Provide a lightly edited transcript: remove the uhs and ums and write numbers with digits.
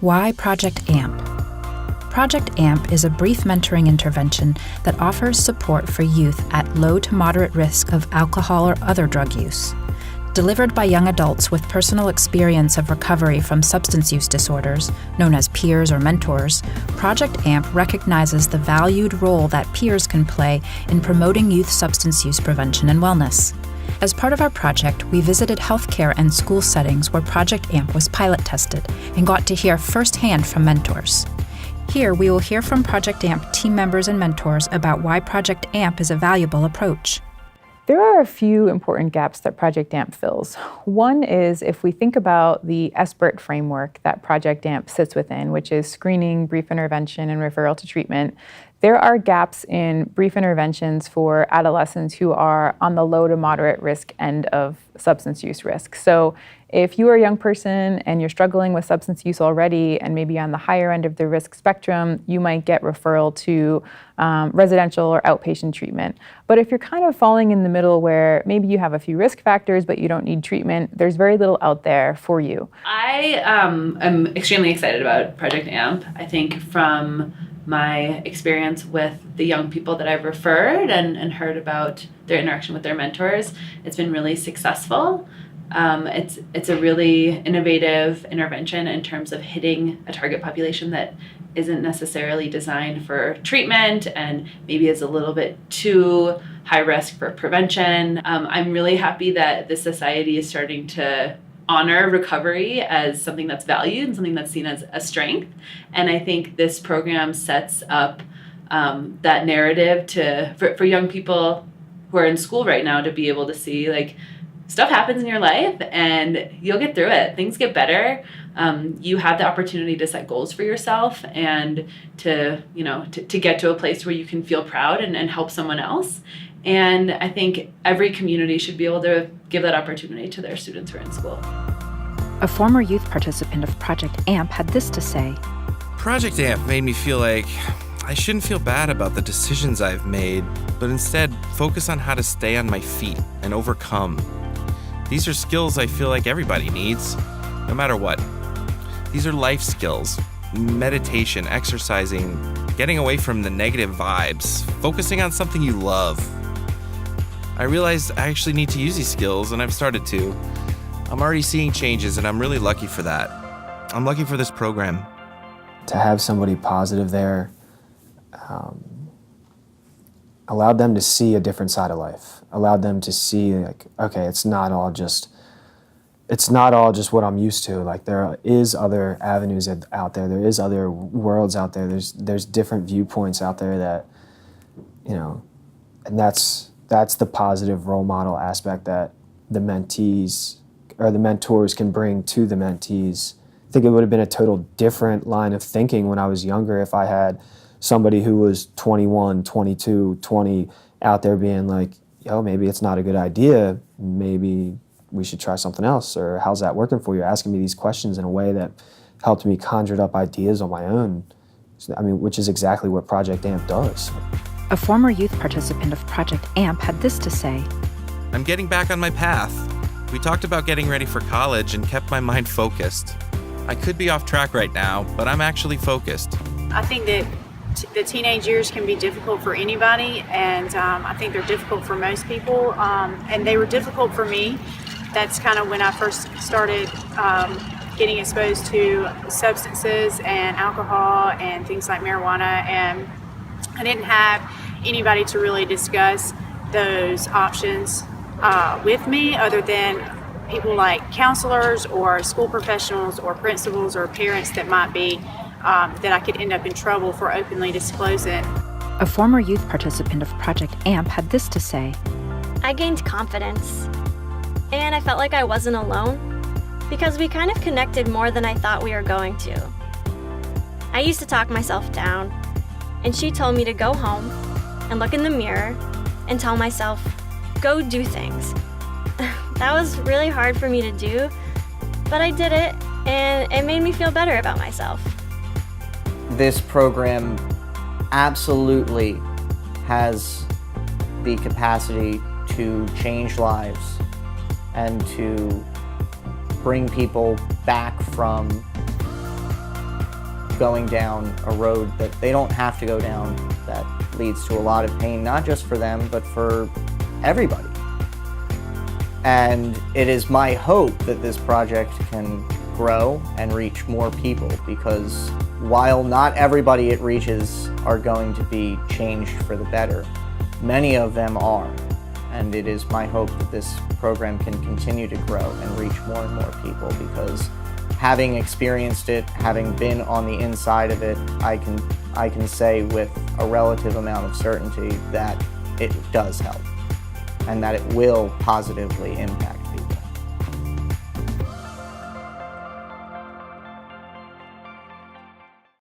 Why Project AMP? Project AMP is a brief mentoring intervention that offers support for youth at low to moderate risk of alcohol or other drug use. Delivered by young adults with personal experience of recovery from substance use disorders, known as peers or mentors, Project AMP recognizes the valued role that peers can play in promoting youth substance use prevention and wellness. As part of our project, we visited healthcare and school settings where Project AMP was pilot tested and got to hear firsthand from mentors. Here, we will hear from Project AMP team members and mentors about why Project AMP is a valuable approach. There are a few important gaps that Project AMP fills. One is if we think about the SBIRT framework that Project AMP sits within, which is screening, brief intervention, and referral to treatment. There are gaps in brief interventions for adolescents who are on the low to moderate risk end of substance use risk. So if you are a young person and you're struggling with substance use already and maybe on the higher end of the risk spectrum, you might get referral to residential or outpatient treatment. But if you're kind of falling in the middle where maybe you have a few risk factors but you don't need treatment, there's very little out there for you. I am extremely excited about Project AMP. I think from my experience with the young people that I've referred and heard about their interaction with their mentors, it's been really successful. It's a really innovative intervention in terms of hitting a target population that isn't necessarily designed for treatment and maybe is a little bit too high risk for prevention. I'm really happy that the society is starting to honor recovery as something that's valued and something that's seen as a strength. And I think this program sets up that narrative for young people who are in school right now to be able to see, like, stuff happens in your life and you'll get through it. Things get better. You have the opportunity to set goals for yourself and to get to a place where you can feel proud and help someone else. And I think every community should be able to give that opportunity to their students who are in school. A former youth participant of Project AMP had this to say. Project AMP made me feel like I shouldn't feel bad about the decisions I've made, but instead focus on how to stay on my feet and overcome. These are skills I feel like everybody needs, no matter what. These are life skills: meditation, exercising, getting away from the negative vibes, focusing on something you love. I realized I actually need to use these skills, and I've started to. I'm already seeing changes, and I'm really lucky for that. I'm lucky for this program. To have somebody positive there allowed them to see a different side of life, allowed them to see, like, okay, it's not all just what I'm used to. Like, there is other avenues out there. There is other worlds out there. There's different viewpoints out there that, and that's the positive role model aspect that the mentees or the mentors can bring to the mentees. I think it would have been a total different line of thinking when I was younger if I had somebody who was 21, 22, 20 out there being like, yo, maybe it's not a good idea. Maybe we should try something else. Or how's that working for you? Asking me these questions in a way that helped me conjure up ideas on my own. Which is exactly what Project AMP does. A former youth participant of Project AMP had this to say. I'm getting back on my path. We talked about getting ready for college and kept my mind focused. I could be off track right now, but I'm actually focused. I think that the teenage years can be difficult for anybody, and I think they're difficult for most people, and they were difficult for me. That's kind of when I first started getting exposed to substances and alcohol and things like marijuana, and I didn't have anybody to really discuss those options with me other than people like counselors or school professionals or principals or parents that might be that I could end up in trouble for openly disclosing. A former youth participant of Project AMP had this to say. I gained confidence, and I felt like I wasn't alone because we kind of connected more than I thought we were going to. I used to talk myself down, and she told me to go home and look in the mirror and tell myself, go do things. That was really hard for me to do, but I did it, and it made me feel better about myself. This program absolutely has the capacity to change lives and to bring people back from going down a road that they don't have to go down, that leads to a lot of pain, not just for them, but for everybody. And it is my hope that this project can grow and reach more people, because while not everybody it reaches are going to be changed for the better, many of them are. And it is my hope that this program can continue to grow and reach more and more people, because having experienced it, having been on the inside of it, I can say with a relative amount of certainty that it does help and that it will positively impact